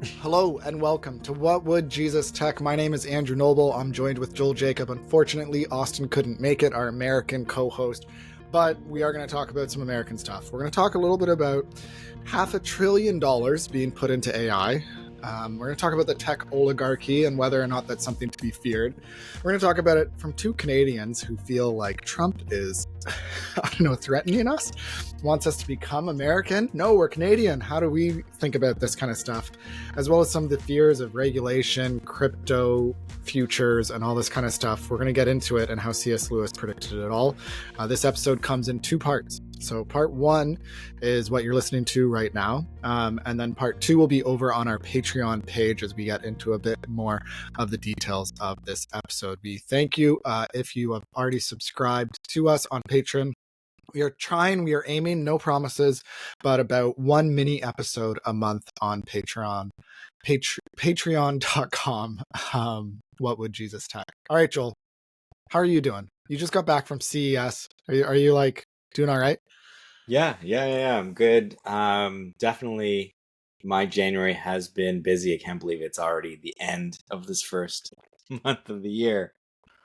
Hello and welcome to What Would Jesus Tech? My name is Andrew Noble. I'm joined with Joel Jacob. Unfortunately, Austin couldn't make it, our American co-host, but we are going to talk about some American stuff. We're going to talk a little bit about $500 billion being put into AI. We're going to talk about the tech oligarchy and whether or not that's something to be feared. We're going to talk about it from two Canadians who feel like Trump is, I don't know, threatening us, wants us to become American. No, we're Canadian. How do we think about this kind of stuff? As well as some of the fears of regulation, crypto futures, and all this kind of stuff. We're going to get into it and how C.S. Lewis predicted it all. This episode comes in two parts. So part one is what you're listening to right now. And then part two will be over on our Patreon page as we get into a bit more of the details of this episode. We thank you if you have already subscribed to us on Patreon. We are aiming, no promises, but about one mini episode a month on Patreon. Patreon.com. What would Jesus tech? All right, Joel, how are you doing? You just got back from CES. Are you like doing all right? Yeah. I'm good. Definitely my January has been busy. I can't believe it's already the end of this first month of the year.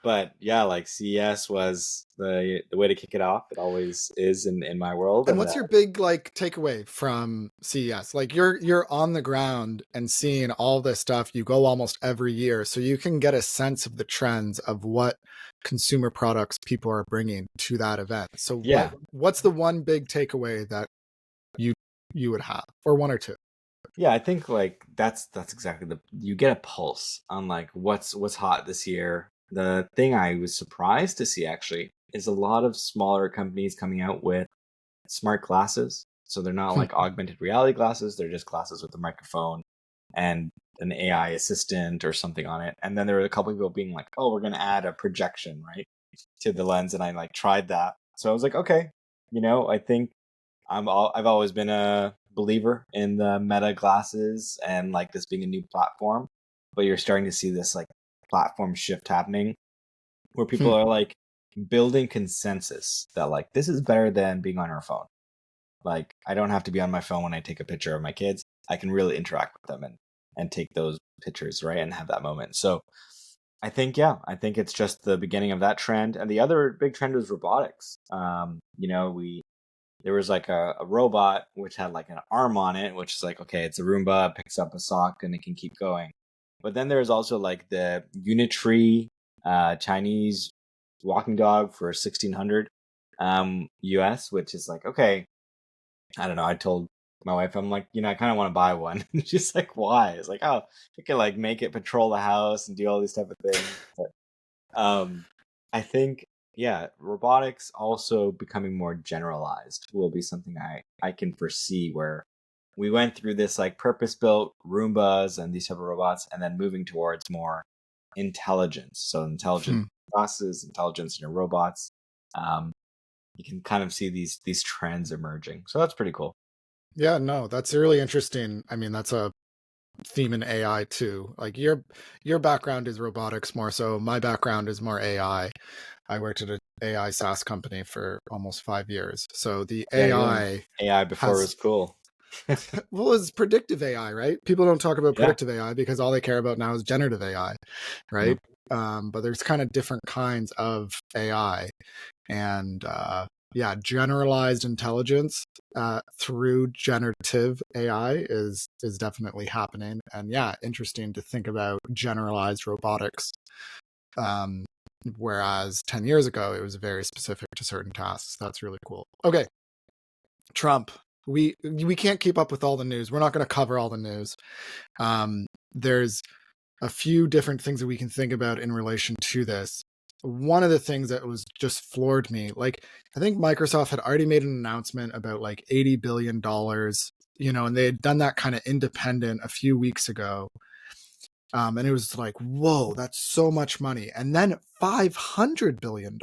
But yeah, like CES was the way to kick it off. It always is in my world. And And what's your big like takeaway from CES? Like you're on the ground and seeing all this stuff. You go almost every year, so you can get a sense of the trends of what consumer products people are bringing to that event. So yeah, what's the one big takeaway that you you would have, or one or two? yeah, I think like that's exactly you get a pulse on like what's hot this year. The thing I was surprised to see actually is a lot of smaller companies coming out with smart glasses. So they're not like augmented reality glasses, they're just glasses with a microphone and an AI assistant or something on it. And then there were a couple of people being like, "Oh, we're going to add a projection, right, to the lens." And I like tried that. So I was like, "Okay, I think I've always been a believer in the Meta glasses and like this being a new platform, but you're starting to see this like platform shift happening where people are like building consensus that like this is better than being on our phone. Like I don't have to be on my phone when I take a picture of my kids. I can really interact with them and take those pictures, right, and have that moment. So I think it's just the beginning of that trend. And the other big trend was robotics. We there was like a robot which had like an arm on it, which is like, okay, it's a Roomba, picks up a sock and it can keep going. But then there's also like the Unitree Chinese walking dog for 1600 US, which is like, okay, I don't know. I told my wife, I'm like, I kind of want to buy one. She's like, why? It's like, oh, you can like make it patrol the house and do all these type of things. But I think, yeah, robotics also becoming more generalized will be something I can foresee where we went through this like purpose-built Roombas and these type of robots, and then moving towards more intelligence. So intelligent glasses, intelligence in your robots. Um, you can kind of see these trends emerging. So that's pretty cool. Yeah, no, that's really interesting. I mean, that's a theme in AI too. Like your background is robotics more so. My background is more AI. I worked at an AI SaaS company for almost 5 years. So the Yeah, you learned AI AI before it has, was cool. well, it's predictive AI, right? People don't talk about Yeah. predictive AI because all they care about now is generative AI, No. right? But there's kind of different kinds of AI. And yeah, generalized intelligence through generative AI is definitely happening. And yeah, interesting to think about generalized robotics. Um, Whereas 10 years ago, it was very specific to certain tasks. That's really cool. Okay, Trump. We can't keep up with all the news. We're not going to cover all the news. There's a few different things that we can think about in relation to this. One of the things that was just floored me, like I think Microsoft had already made an announcement about like $80 billion, and they had done that kind of independent a few weeks ago. And it was like, whoa, that's so much money. And then $500 billion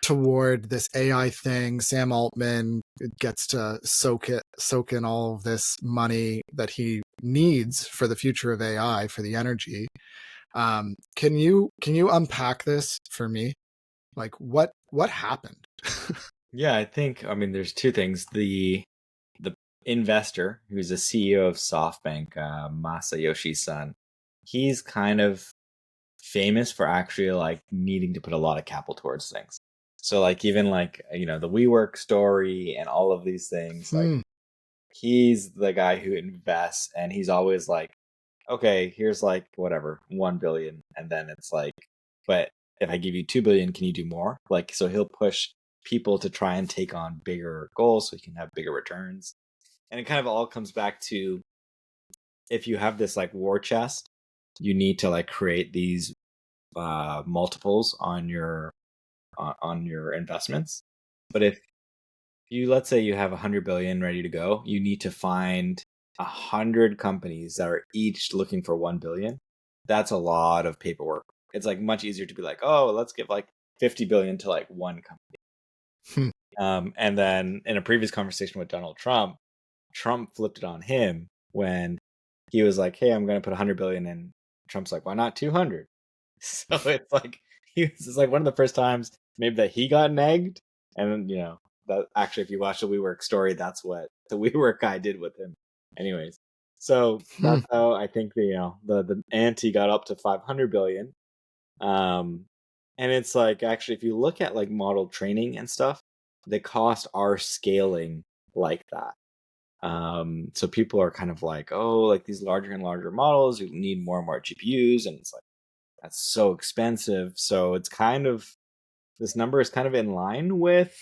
toward this AI thing. Sam Altman gets to soak in all of this money that he needs for the future of AI for the energy. Can you unpack this for me? Like what happened? Yeah, I think, I mean, there's two things. The investor who's a CEO of SoftBank, Masayoshi Son, he's kind of famous for actually like needing to put a lot of capital towards things. So like even like the WeWork story and all of these things, like Hmm. he's the guy who invests, and he's always like, okay, here's like whatever 1 billion, and then it's like, but if I give you 2 billion, can you do more? Like, so he'll push people to try and take on bigger goals so he can have bigger returns. And it kind of all comes back to, if you have this like war chest, you need to like create these multiples on your investments. But if you, let's say you have 100 billion ready to go, you need to find 100 companies that are each looking for 1 billion. That's a lot of paperwork. It's like much easier to be like, oh, let's give like 50 billion to like one company. Hmm. And then in a previous conversation with Donald Trump, Trump flipped it on him when he was like, hey, I'm going to put 100 billion in. Trump's like, why not 200? So it's like, it's like one of the first times maybe that he got negged. And, that actually, if you watch the WeWork story, that's what the WeWork guy did with him. Anyways, so Hmm. that's how I think the ante got up to 500 billion. Um, and it's like, actually, if you look at like model training and stuff, the costs are scaling like that. So people are kind of like, oh, like these larger and larger models, you need more and more GPUs, and it's like, that's so expensive. So it's kind of, this number is kind of in line with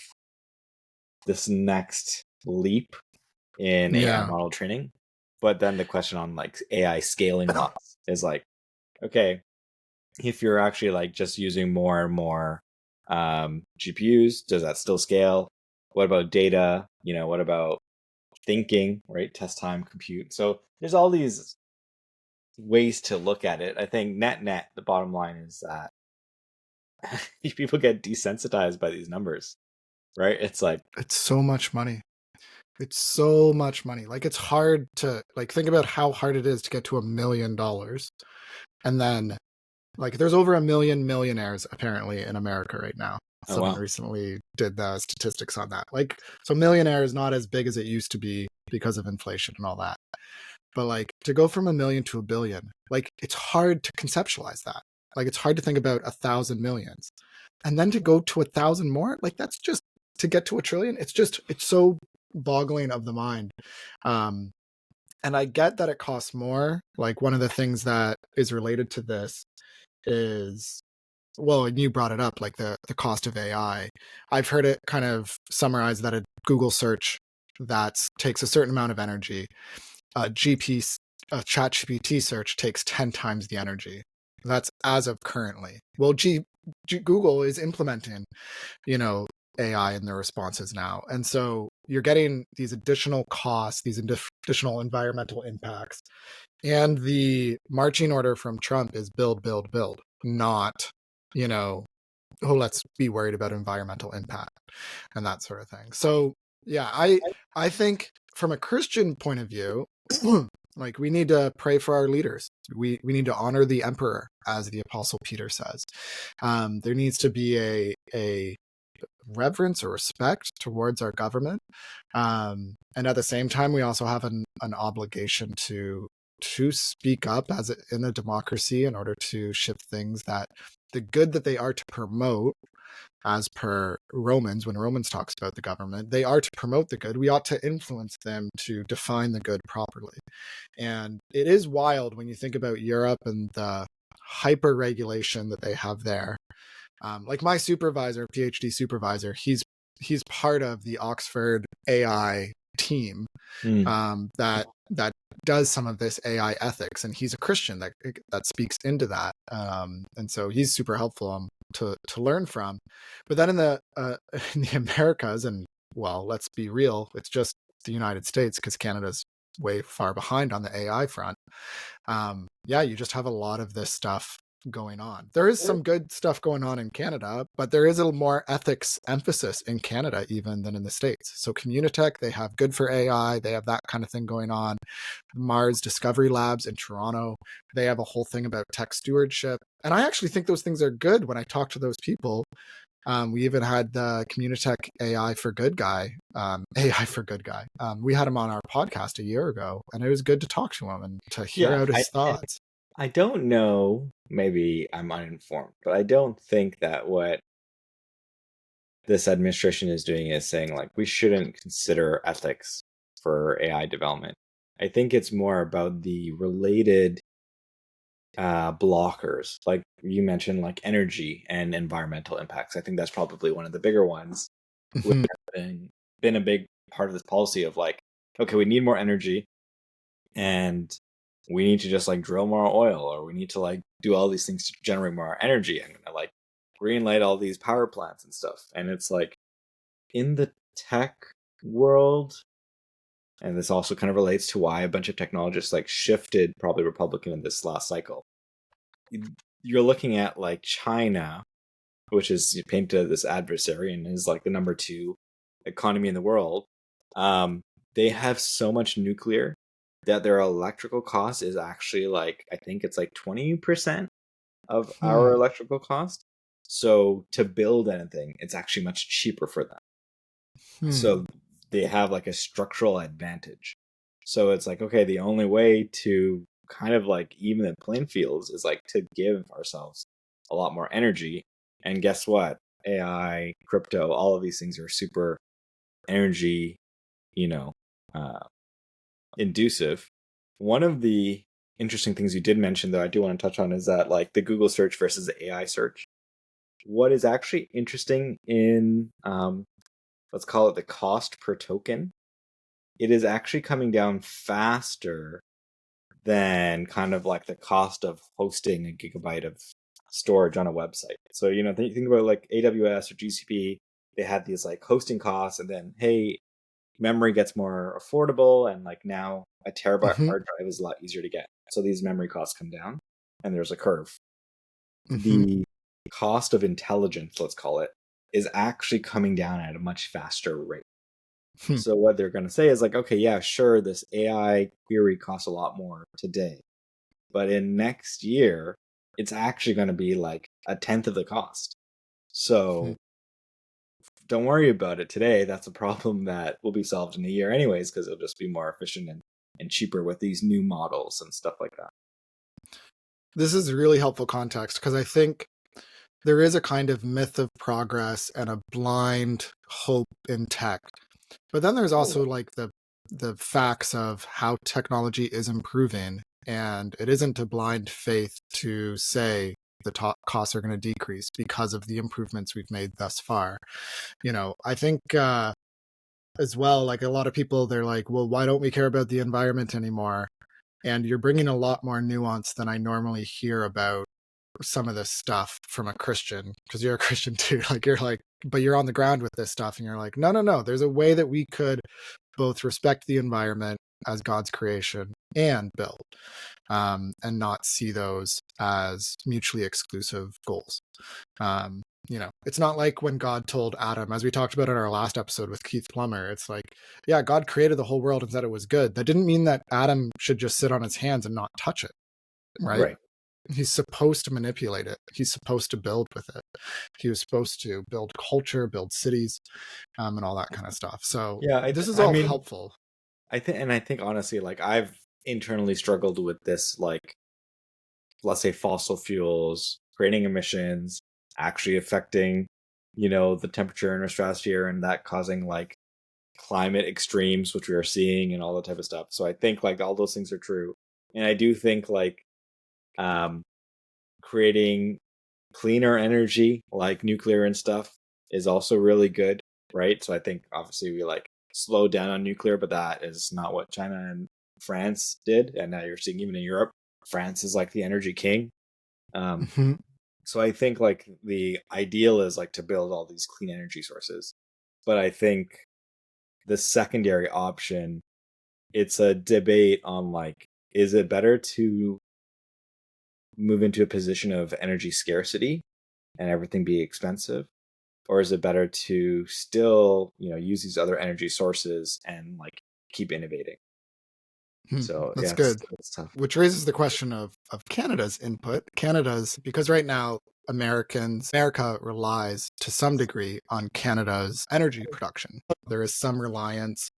this next leap in AI Yeah. model training. But then the question on like AI scaling loss is like, okay, if you're actually like just using more and more GPUs, does that still scale? What about data? What about thinking, right? Test time, compute. So there's all these ways to look at it. I think net, the bottom line is that people get desensitized by these numbers, right? It's like, It's so much money. It's so much money. Like, it's hard to like think about how hard it is to get to $1 million. And then like there's over 1 million millionaires apparently in America right now. oh Someone wow, recently did the statistics on that. Like, so millionaire is not as big as it used to be because of inflation and all that. But like to go from 1 million to 1 billion, like it's hard to conceptualize that. Like it's hard to think about 1,000 millions. And then to go to 1,000 more, like that's just to get to 1 trillion. It's so boggling of the mind. Um, and I get that it costs more. Like one of the things that is related to this is, well, and you brought it up, like the cost of AI. I've heard it kind of summarized that a Google search that takes a certain amount of energy, a chat GPT search takes 10 times the energy. That's as of currently. Well, Google is implementing, you know, AI in their responses now. And so you're getting these additional costs, these additional environmental impacts. And the marching order from Trump is build, build, build, not, you know, oh, let's be worried about environmental impact and that sort of thing. So yeah, I think from a Christian point of view, like we need to pray for our leaders. We need to honor the emperor, as the Apostle Peter says. There needs to be a reverence or respect towards our government, and at the same time, we also have an obligation to speak up as in a democracy in order to shift things that the good that they are to promote, as per Romans, when Romans talks about the government, they are to promote the good. We ought to influence them to define the good properly. And it is wild when you think about Europe and the hyper regulation that they have there. Like my supervisor, PhD supervisor, he's part of the Oxford AI team, mm, that does some of this AI ethics, and he's a Christian that speaks into that, and so he's super helpful to learn from. But then in the in the Americas, and well, let's be real, it's just the United States because Canada's way far behind on the AI front. Yeah, you just have a lot of this stuff going on. There is some good stuff going on in Canada, but there is a more ethics emphasis in Canada even than in the States. So Communitech, they have Good for AI, they have that kind of thing going on. Mars Discovery Labs in Toronto, they have a whole thing about tech stewardship. And I actually think those things are good when I talk to those people. We even had the Communitech AI for Good guy, AI for Good guy. We had him on our podcast a year ago, and it was good to talk to him and to hear Yeah, out I his and thoughts. I don't know, maybe I'm uninformed, but I don't think that what this administration is doing is saying like we shouldn't consider ethics for AI development. I think it's more about the related blockers, like you mentioned, like energy and environmental impacts. I think that's probably one of the bigger ones, which Mhm, has been a big part of this policy of like, okay, we need more energy, and we need to just like drill more oil, or we need to like do all these things to generate more energy. I'm gonna like green light all these power plants and stuff. And it's like in the tech world, and this also kind of relates to why a bunch of technologists like shifted probably Republican in this last cycle. You're looking at like China, which is painted as this adversary and is like the number two economy in the world. They have so much nuclear that their electrical cost is actually like, I think it's like 20% of our hmm, electrical cost. So to build anything, it's actually much cheaper for them. hmm, So they have like a structural advantage. So it's like, okay, the only way to kind of like even the playing fields is like to give ourselves a lot more energy. And guess what? AI, crypto, all of these things are super energy, you know, uh, inducive. One of the interesting things you did mention, though, I do want to touch on is that like the Google search versus the AI search. What is actually interesting in, let's call it the cost per token, it is actually coming down faster than kind of like the cost of hosting a gigabyte of storage on a website. So, think about like AWS or GCP, they had these like hosting costs, and then, hey, memory gets more affordable, and like now a terabyte hmm, hard drive is a lot easier to get. So these memory costs come down, and there's a curve. hmm, The cost of intelligence, let's call it, is actually coming down at a much faster rate. hmm, So what they're going to say is like, okay, yeah, sure, this AI query costs a lot more today, but in next year, it's actually going to be like a tenth of the cost. hmm. So don't worry about it today. That's a problem that will be solved in a year anyways, because it'll just be more efficient and cheaper with these new models and stuff like that. This is really helpful context because I think there is a kind of myth of progress and a blind hope in tech. But then there's Oh, also like the facts of how technology is improving, and it isn't a blind faith to say the costs are going to decrease because of the improvements we've made thus far. I think as well, like a lot of people, they're like, well, why don't we care about the environment anymore? And you're bringing a lot more nuance than I normally hear about some of this stuff from a Christian, because you're a Christian too. Like you're like, but you're on the ground with this stuff, and you're like, no, no, no. There's a way that we could both respect the environment as God's creation and build, and not see those as mutually exclusive goals. It's not like when God told Adam, as we talked about in our last episode with Keith Plummer, it's like, yeah, God created the whole world and said it was good. That didn't mean that Adam should just sit on his hands and not touch it, right? right. He's supposed to manipulate it. He's supposed to build with it. He was supposed to build culture, build cities, and all that kind of stuff. So Yeah, this is I all mean, helpful. I think honestly, like I've internally struggled with this, like let's say fossil fuels creating emissions, actually affecting, the temperature in our stratosphere, and that causing like climate extremes, which we are seeing, and all that type of stuff. So I think like all those things are true, and I do think like um, creating cleaner energy like nuclear and stuff is also really good, right? So I think obviously we like slowed down on nuclear, but that is not what China and France did, and now you're seeing even in Europe, France is like the energy king. Um, Hmm. so I think like the ideal is like to build all these clean energy sources, but I think the secondary option, it's a debate on like, is it better to move into a position of energy scarcity and everything be expensive, or is it better to still use these other energy sources and like keep innovating? So That's yeah, good. it's tough. Which raises the question of Canada's input. Canada's, because right now America relies to some degree on Canada's energy production. There is some reliance,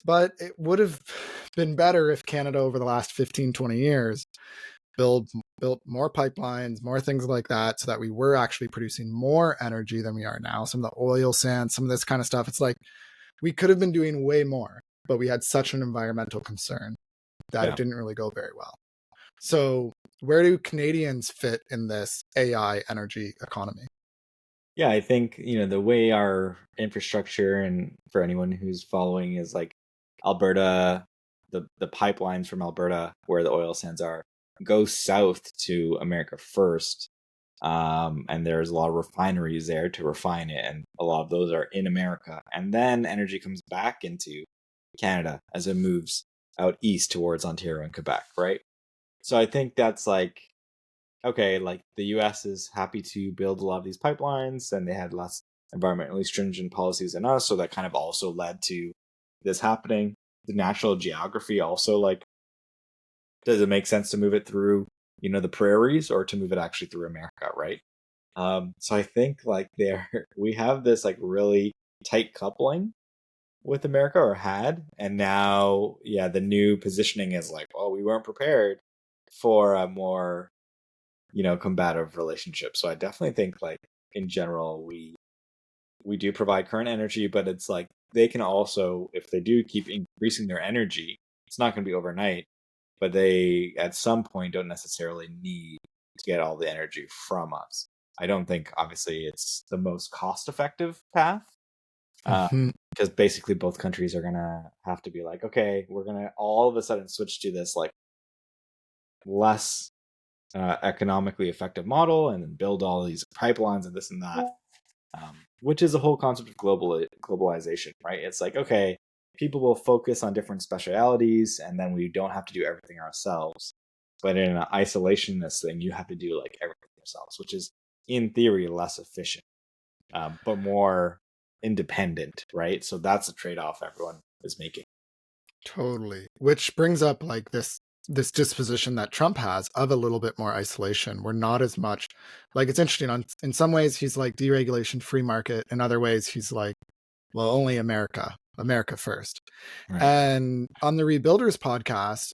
but it would have been better if Canada over the last 15, 20 years built more pipelines, more things like that, so that we were actually producing more energy than we are now. Some of the oil sands, some of this kind of stuff. It's like we could have been doing way more, but we had such an environmental concern that it didn't really go very well. So where do Canadians fit in this AI energy economy? Yeah, I think, the way our infrastructure, and for anyone who's following, is like Alberta, the pipelines from Alberta where the oil sands are go south to America first. And there's a lot of refineries there to refine it, and a lot of those are in America. And then energy comes back into Canada as it moves out east towards Ontario and Quebec, right? So I think that's like, okay, like the US is happy to build a lot of these pipelines, and they had less environmentally stringent policies than us. So that kind of also led to this happening. The natural geography also, like, does it make sense to move it through, the prairies, or to move it actually through America, right? So I think like there we have this like really tight coupling with America, or had, and now, yeah, the new positioning is like, oh, we weren't prepared for a more, combative relationship. So I definitely think like in general we do provide current energy, but it's like they can also, if they do keep increasing their energy, it's not going to be overnight, but they at some point don't necessarily need to get all the energy from us. I don't think obviously it's the most cost effective path, Mm-hmm. because basically both countries are gonna have to be like, okay, we're gonna all of a sudden switch to this like less economically effective model, and then build all these pipelines and this and that, which is the whole concept of globalization, right? It's like, okay, people will focus on different specialities, and then we don't have to do everything ourselves. But in an isolationist thing, you have to do like everything yourselves, which is in theory less efficient, but more independent, right? So that's a trade-off everyone is making. Totally. Which brings up like this disposition that Trump has of a little bit more isolation. We're not as much like it's interesting. In some ways, he's like deregulation, free market. In other ways, he's like, well, only America first. Right. And on the Rebuilders podcast,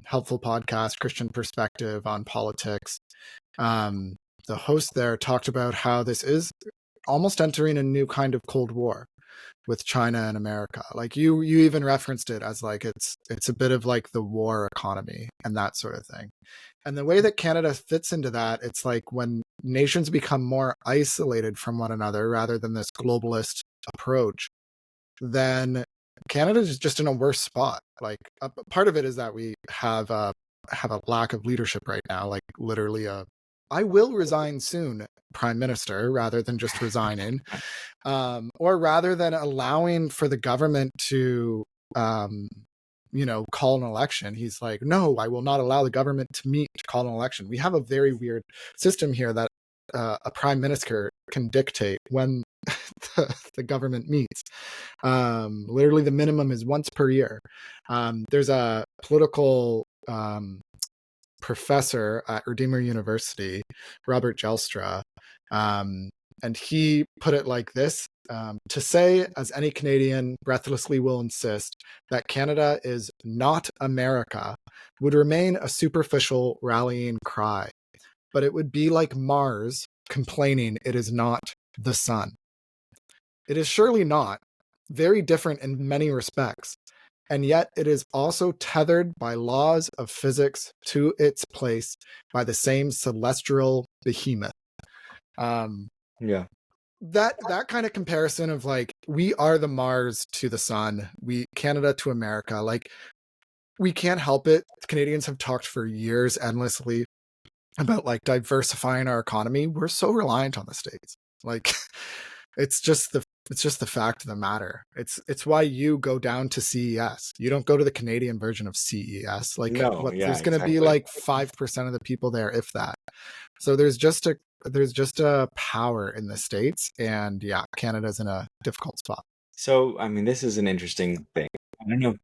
helpful podcast, Christian perspective on politics, um, the host there talked about how this is almost entering a new kind of Cold War with China and America. Like you even referenced it as like it's a bit of like the war economy and that sort of thing. And the way that Canada fits into that, it's like when nations become more isolated from one another rather than this globalist approach, then Canada is just in a worse spot. Like part of it is that we have a lack of leadership right now, like literally a I will resign soon prime minister rather than just resigning, or rather than allowing for the government to, um, call an election. He's like, no, I will not allow the government to meet to call an election. We have a very weird system here that a prime minister can dictate when the government meets. Literally, the minimum is once per year. There's a political professor at Redeemer University, Robert Gelstra, and he put it like this: to say, as any Canadian breathlessly will insist, that Canada is not America would remain a superficial rallying cry, but it would be like Mars complaining it is not the sun. It is surely not, very different in many respects, and yet it is also tethered by laws of physics to its place by the same celestial behemoth. Um, Yeah. that kind of comparison of like we are the Mars to the sun, we Canada to America, like we can't help it. Canadians have talked for years endlessly about like diversifying our economy. We're so reliant on the States. Like it's just the fact of the matter. It's why you go down to CES. You don't go to the Canadian version of CES. Like No, what yeah, there's going to be exactly. like 5% of the people there, if that. So there's just a power in the States, and yeah, Canada's in a difficult spot. So, I mean, this is an interesting thing. I don't know.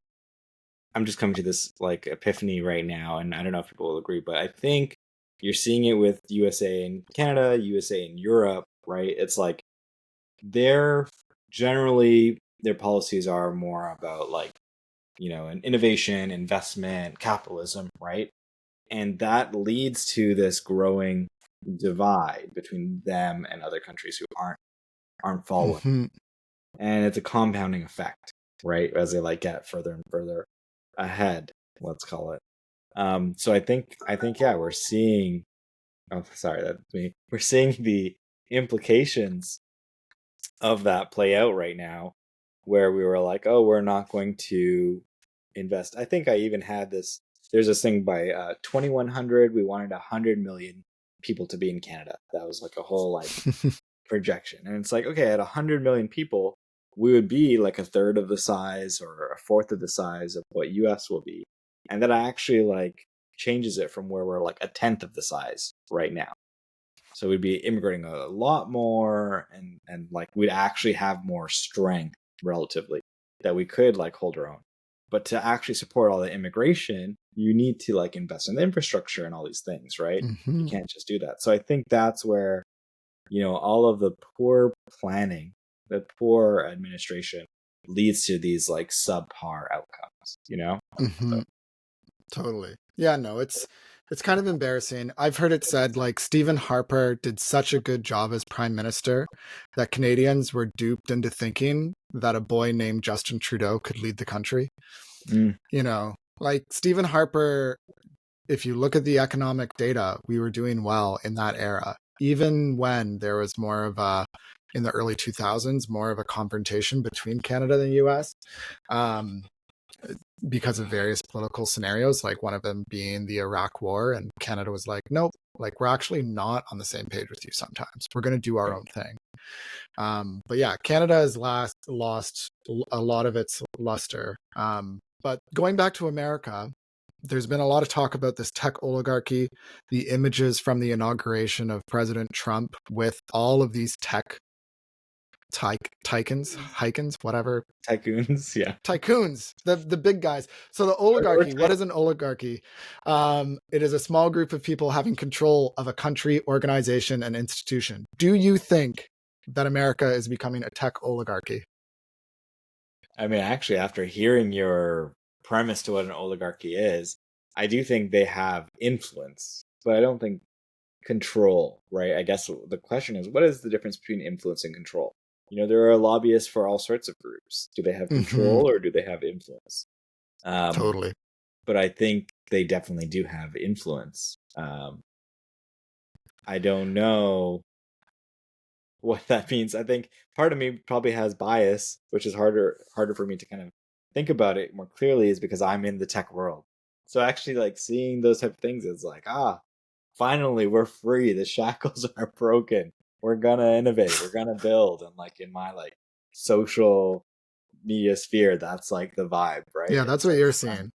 I'm just coming to this like epiphany right now, and I don't know if people will agree, but I think You're seeing it with USA and Canada, USA and Europe, right? It's like they're generally their policies are more about like, an innovation, investment, capitalism, right? And that leads to this growing divide between them and other countries who aren't following. Mm-hmm. And it's a compounding effect, right? As they like get further and further ahead, let's call it. So I think yeah, we're seeing. Oh, sorry, that's me. We're seeing the implications of that play out right now, where we were like, oh, we're not going to invest. I think I even had this. There's this thing by 2100. We wanted 100 million people to be in Canada. That was like a whole like projection, and it's like, okay, at 100 million people, we would be like a third of the size or a fourth of the size of what US will be, and that actually like changes it from where we're like a tenth of the size right now. So we'd be immigrating a lot more, and like we'd actually have more strength relatively that we could like hold our own. But to actually support all the immigration, you need to like invest in the infrastructure and all these things, right? You Mm-hmm. can't just do that. So I think that's where, all of the poor planning, the poor administration leads to these like subpar outcomes. Mm-hmm. So Totally. Yeah, no, it's kind of embarrassing. I've heard it said like Stephen Harper did such a good job as prime minister that Canadians were duped into thinking that a boy named Justin Trudeau could lead the country. mm, Like Stephen Harper, if you look at the economic data, we were doing well in that era. Even when there was more of a in the early 2000s, more of a confrontation between Canada and the US. Um, because of various political scenarios, like one of them being the Iraq War, and Canada was like, nope, like we're actually not on the same page with you sometimes. We're going to do our right. own thing. But yeah, Canada has lost a lot of its luster. But going back to America, there's been a lot of talk about this tech oligarchy, the images from the inauguration of President Trump with all of these tech tycoons, whatever, Tycoons, yeah. tycoons, the big guys. So the Or oligarchy, what is an oligarchy? It is a small group of people having control of a country, organization, and institution. Do you think that America is becoming a tech oligarchy? I mean, actually, after hearing your premise to what an oligarchy is, I do think they have influence, but I don't think control, right? I guess the question is, what is the difference between influence and control? There are lobbyists for all sorts of groups. Do they have Mm-hmm. control or do they have influence? Um, Totally. but I think they definitely do have influence. I don't know what that means. I think part of me probably has bias, which is harder for me to kind of think about it more clearly, is because I'm in the tech world. So actually, like seeing those type of things is like, finally we're free. The shackles are broken. We're gonna innovate. We're gonna build. And like in my like social media sphere, that's like the vibe, right? Yeah, that's It's what like you're seeing.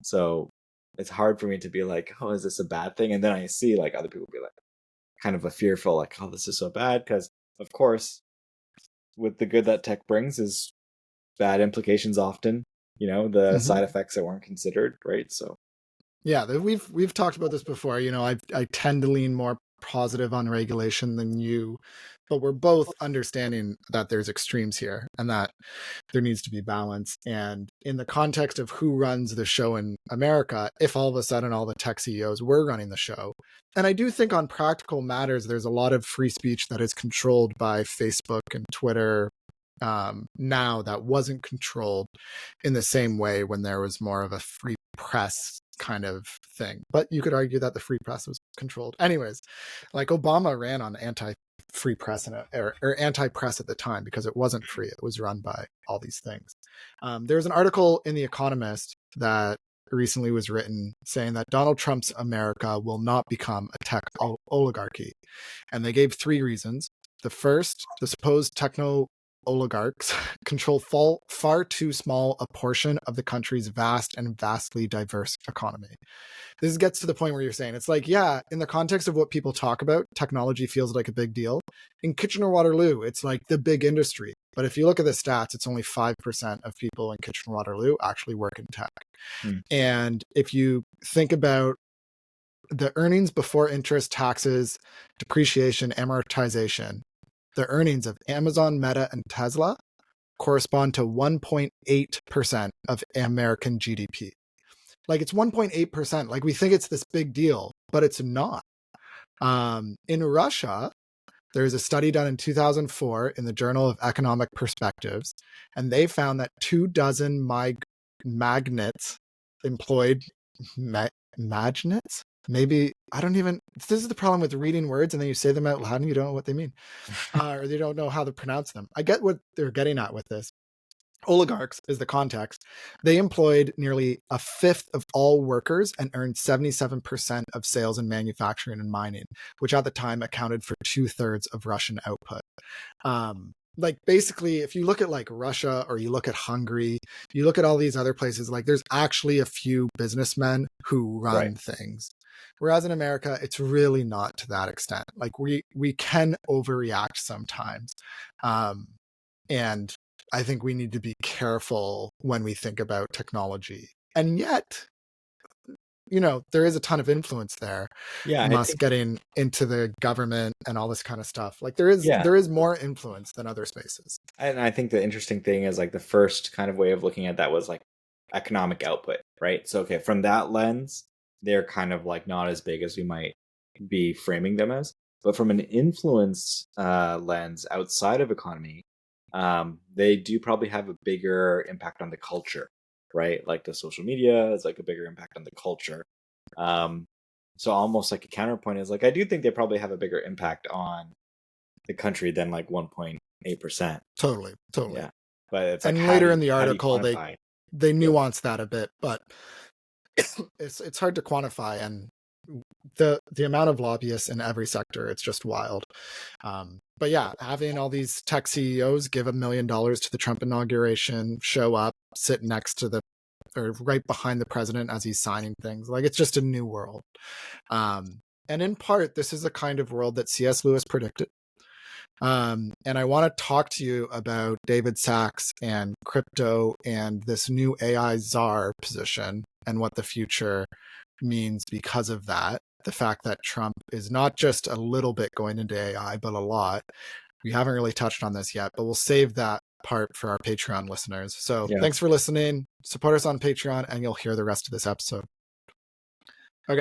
so. It's hard for me to be like, oh, is this a bad thing? And then I see like other people be like, kind of a fearful, like, oh, this is so bad, because of course with the good that tech brings is bad implications often, the Mm-hmm. side effects that weren't considered, right? So Yeah, we've talked about this before. I tend to lean more positive on regulation than you, but we're both understanding that there's extremes here and that there needs to be balance. And in the context of who runs the show in America, if all of a sudden all the tech CEOs were running the show, and I do think on practical matters, there's a lot of free speech that is controlled by Facebook and Twitter now that wasn't controlled in the same way when there was more of a free press kind of thing. But you could argue that the free press was controlled. Anyways, like Obama ran on anti-free press or anti-press at the time because it wasn't free. It was run by all these things. There's an article in The Economist that recently was written saying that Donald Trump's America will not become a tech oligarchy. And they gave three reasons. The first, the supposed techno oligarchs control far too small a portion of the country's vast and vastly diverse economy. This gets to the point where you're saying it's like, yeah, in the context of what people talk about, technology feels like a big deal. In Kitchener-Waterloo, it's like the big industry. But if you look at the stats, it's only 5% of people in Kitchener-Waterloo actually work in tech. hmm. And if you think about the earnings before interest, taxes, depreciation, amortization, the earnings of Amazon, Meta, and Tesla correspond to 1.8% of American GDP. Like it's 1.8%. Like we think it's this big deal, but it's not. In Russia, there's a study done in 2004 in the Journal of Economic Perspectives, and they found that 24 magnets employed magnets. Maybe I don't even. This is the problem with reading words and then you say them out loud and you don't know what they mean, or you don't know how to pronounce them. I get what they're getting at with this. Oligarchs is the context. They employed nearly a fifth of all workers and earned 77% of sales in manufacturing and mining, which at the time accounted for 2/3 of Russian output. Like basically, if you look at like Russia or you look at Hungary, you look at all these other places, like there's actually a few businessmen who run things. Whereas in America, it's really not to that extent. Like we can overreact sometimes. And I think we need to be careful when we think about technology. And yet, there is a ton of influence there. Yeah, I Musk think getting into the government and all this kind of stuff. Like there is more influence than other spaces. And I think the interesting thing is like the first kind of way of looking at that was like economic output, right? So okay, from that lens, they're kind of like not as big as we might be framing them as. But from an influence lens outside of economy, they do probably have a bigger impact on the culture, right? Like the social media is like a bigger impact on the culture. So almost like a counterpoint is like I do think they probably have a bigger impact on the country than like 1.8%. Totally. Yeah, but it's like And later in the how do you article, quantify? they Yeah, nuance that a bit, but it's hard to quantify. And the amount of lobbyists in every sector, it's just wild. But yeah, having all these tech CEOs give $1 million to the Trump inauguration, show up, sit next to or right behind the president as he's signing things, like it's just a new world. And in part, this is the kind of world that C.S. Lewis predicted. And I want to talk to you about David Sachs and crypto and this new AI czar position and what the future means because of that. The fact that Trump is not just a little bit going into AI, but a lot. We haven't really touched on this yet, but we'll save that part for our Patreon listeners. So yeah. thanks for listening. Support us on Patreon and you'll hear the rest of this episode.